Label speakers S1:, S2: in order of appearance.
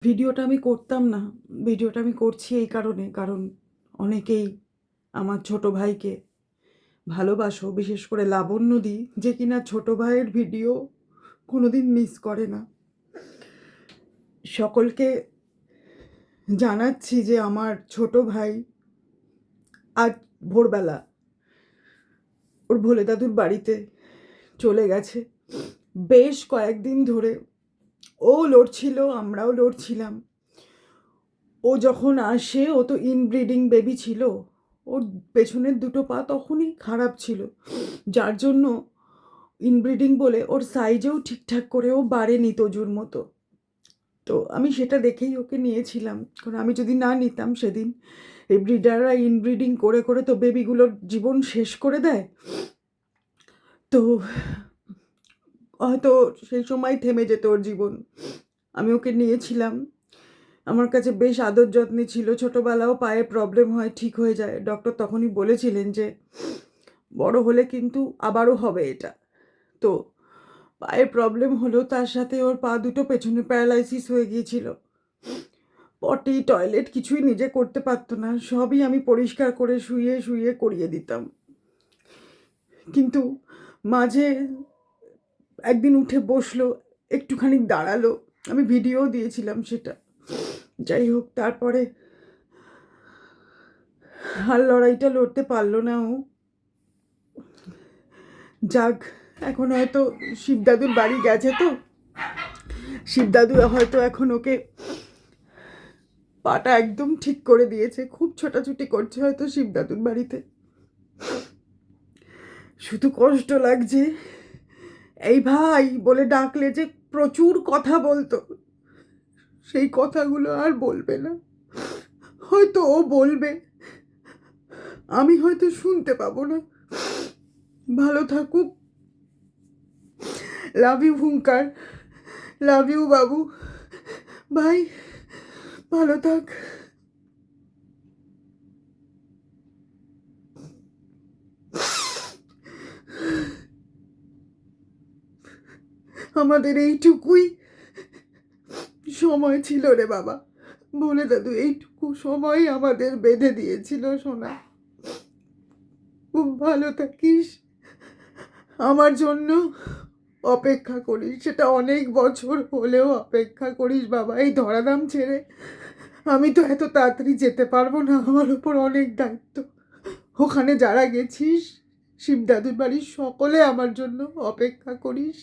S1: ভিডিওটা আমি করতাম না। ভিডিওটা আমি করছি এই কারণে, কারণ অনেকেই আমার ছোট ভাইকে ভালোবাসো, বিশেষ করে লাবণ্যদি, যে কিনা ছোট ভাইয়ের ভিডিও কোনোদিন মিস করে না। সকলকে জানাচ্ছি যে আমার ছোট ভাই আজ ভোরবেলা ওর ভোলে দাদুর বাড়িতে চলে গেছে। বেশ কয়েকদিন ধরে ও লড়ছিল, আমরাও লড়ছিলাম। ও যখন আসে, ও তো ইনব্রিডিং বেবি ছিল, ওর পেছনের দুটো পা তখনই খারাপ ছিল, যার জন্য ইনব্রিডিং বলে ওর সাইজেও ঠিকঠাক করে ও বাড়েনি তজুর মতো। তো আমি সেটা দেখেই ওকে নিয়েছিলাম, কারণ আমি যদি না নিতাম সেদিন এই ব্রিডাররা ইনব্রিডিং করে করে তো বেবিগুলোর জীবন শেষ করে দেয়। তো হয়তো সেই সময় থেমে যেত ওর জীবন। আমি ওকে নিয়েছিলাম, আমার কাছে বেশ আদর যত্নে ছিল। ছোটোবেলাও পায়ে প্রবলেম হয়, ঠিক হয়ে যায়। ডক্টর তখনই বলেছিলেন যে বড় হলে কিন্তু আবারও হবে এটা। তো পায়ে প্রবলেম হলো, তার সাথে ওর পা দুটো পেছনে প্যারালাইসিস হয়ে গিয়েছিল। পটি টয়লেট কিছুই নিজে করতে পারতো না, সবই আমি পরিষ্কার করে শুয়ে শুয়ে করিয়ে দিতাম। কিন্তু মাঝে একদিন উঠে বসলো, একটুখানি দাঁড়ালো, আমি ভিডিও দিয়েছিলাম সেটা। যাই হোক, তারপরে আর লড়াইটা লড়তে পারলো না ও। যাক, এখন হয়তো শিবদাদুর বাড়ি গেছে, তো শিবদাদু হয়তো এখন ওকে পাটা একদম ঠিক করে দিয়েছে। খুব ছোটাছুটি করছে হয়তো শিবদাদুর বাড়িতে। শুধু কষ্ট লাগছে, এই ভাই বলে ডাকলে যে প্রচুর কথা বলতো, সেই কথাগুলো আর বলবে না। হয়তো ও বলবে, আমি হয়তো শুনতে পাবো না। ভালো থাকুক। লাভ ইউ হুঙ্কার, লাভ ইউ বাবু। ভাই ভালো থাক। আমাদের এইটুকুই সময় ছিল রে বাবা, বলে দাদু, এইটুকু সময় আমাদের বেঁধে দিয়েছিল সোনা। খুব ভালো থাকিস, আমার জন্য অপেক্ষা করিস, সেটা অনেক বছর হলেও অপেক্ষা করিস বাবা, এই ধরাধাম ছেড়ে। আমি তো এত তাড়াতাড়ি যেতে পারবো না, আমার উপর অনেক দায়িত্ব। ওখানে যারা গেছিস শিবদাদুর বাড়ির সকলে আমার জন্য অপেক্ষা করিস।